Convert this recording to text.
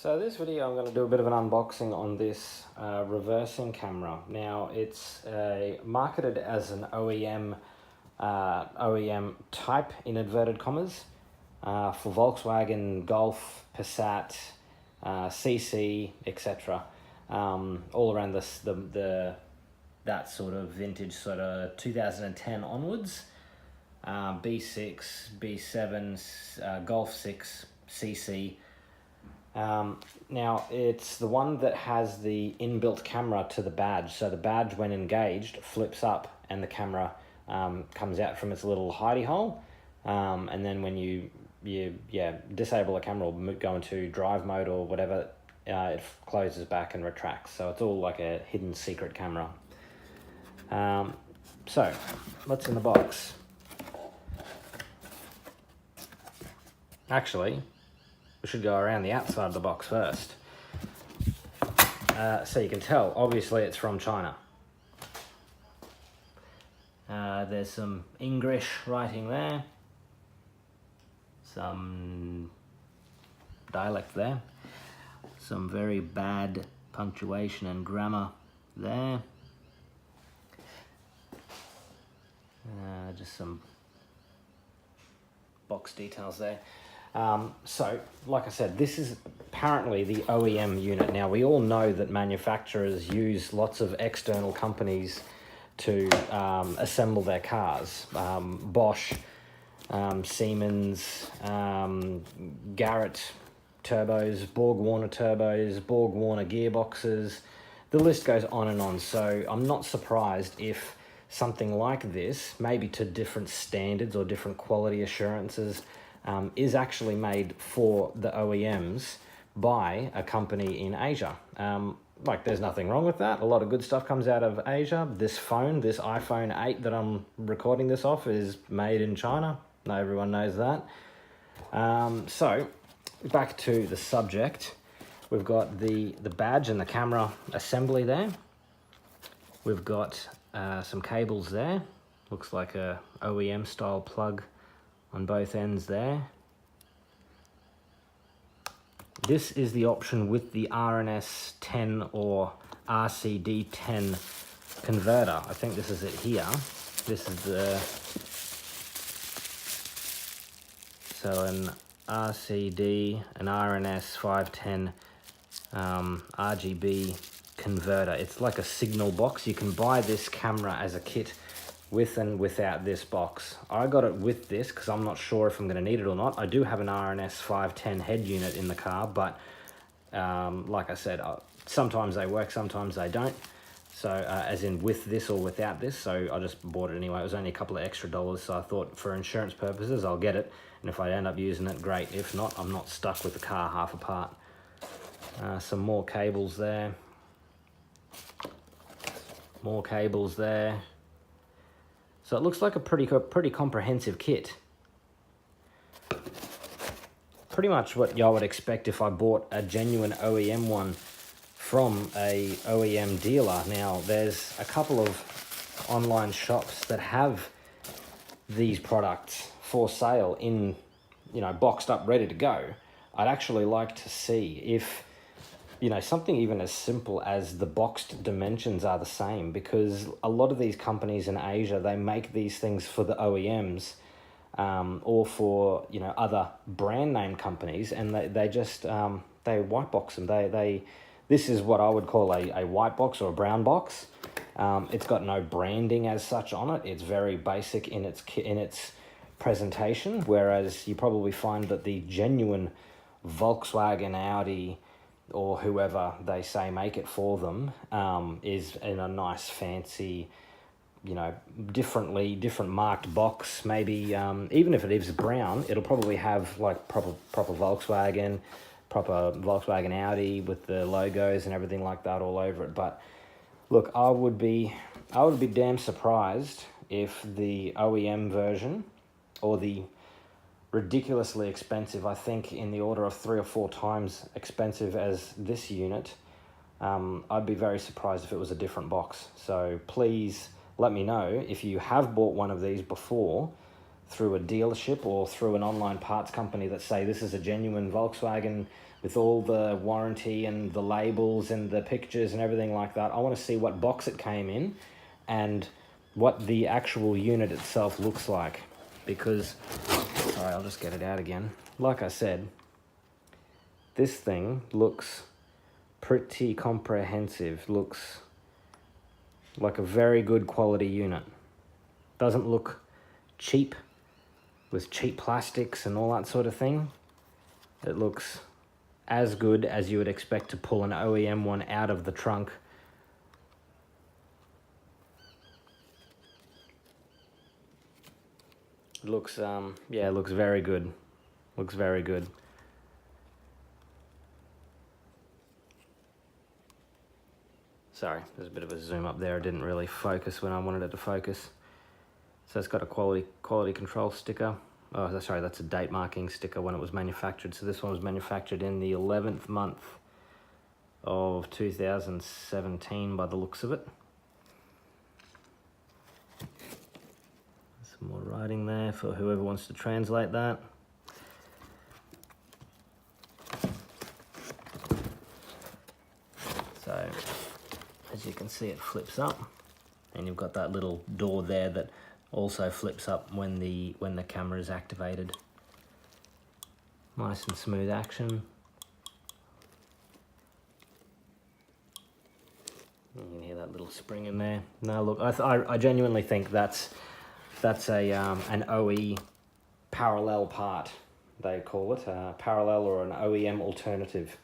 So this video I'm going to do a bit of an unboxing on this reversing camera. Now it's marketed as an OEM type in inverted commas for Volkswagen, Golf, Passat, CC, etc. All around that sort of vintage, sort of 2010 onwards. B6, B7, Golf 6, CC. Now it's the one that has the inbuilt camera to the badge. So the badge, when engaged, flips up and the camera comes out from its little hidey hole. And then when you disable the camera or go into drive mode or whatever, it closes back and retracts. So it's all like a hidden secret camera. So what's in the box? Actually, we should go around the outside of the box first. So you can tell, obviously it's from China. There's some English writing there, some dialect there, some very bad punctuation and grammar there. Just some box details there. So, like I said, this is apparently the OEM unit. Now, we all know that manufacturers use lots of external companies to assemble their cars. Bosch, Siemens, Garrett turbos, Borg-Warner turbos, Borg-Warner gearboxes. The list goes on and on. So I'm not surprised if something like this, maybe to different standards or different quality assurances, is actually made for the OEMs by a company in Asia. Like, there's nothing wrong with that. A lot of good stuff comes out of Asia. This phone, this iPhone 8 that I'm recording this off, is made in China. Not everyone knows that. So, back to the subject. We've got the badge and the camera assembly there. We've got some cables there. Looks like a OEM style plug on both ends there. This is the option with the RNS 10 or RCD 10 converter. I think this is it here. This is so an RCD, an RNS 510 RGB converter. It's like a signal box. You can buy this camera as a kit with and without this box. I got it with this because I'm not sure if I'm going to need it or not. I do have an RNS 510 head unit in the car, but like I said, sometimes they work, sometimes they don't. So as in with this or without this, so I just bought it anyway. It was only a couple of extra dollars, so I thought for insurance purposes I'll get it, and if I end up using it, great. If not, I'm not stuck with the car half apart. Some more cables there. More cables there. So it looks like a pretty comprehensive kit. Pretty much what y'all would expect if I bought a genuine OEM one from a OEM dealer. Now, there's a couple of online shops that have these products for sale in, boxed up, ready to go. I'd actually like to see if, something even as simple as the boxed dimensions are the same, because a lot of these companies in Asia, they make these things for the OEMs or for, other brand name companies, and they just, they white box them. This is what I would call a white box or a brown box. It's got no branding as such on it. It's very basic in its presentation, whereas you probably find that the genuine Volkswagen, Audi, or whoever they say make it for them, is in a nice fancy, different marked box. Maybe even if it is brown, it'll probably have like proper Volkswagen Audi with the logos and everything like that all over it. But look, I would be damn surprised if the OEM version, or the ridiculously expensive, I think in the order of 3 or 4 times expensive as this unit, I'd be very surprised if it was a different box. So please let me know if you have bought one of these before, through a dealership or through an online parts company that say this is a genuine Volkswagen with all the warranty and the labels and the pictures and everything like that. I want to see what box it came in and what the actual unit itself looks like. Because, sorry, I'll just get it out again. Like I said, this thing looks pretty comprehensive, looks like a very good quality unit. Doesn't look cheap with cheap plastics and all that sort of thing. It looks as good as you would expect to pull an OEM one out of the trunk. It looks, yeah, it looks very good. Looks very good. Sorry, there's a bit of a zoom up there. It didn't really focus when I wanted it to focus. So it's got a quality control sticker. Oh, sorry, that's a date marking sticker when it was manufactured. So this one was manufactured in the 11th month of 2017 by the looks of it. Some more writing there for whoever wants to translate that. So, as you can see, it flips up, and you've got that little door there that also flips up when the camera is activated. Nice and smooth action. You can hear that little spring in there. No, look, I genuinely think that's a an OE parallel part, they call it, parallel or an OEM alternative.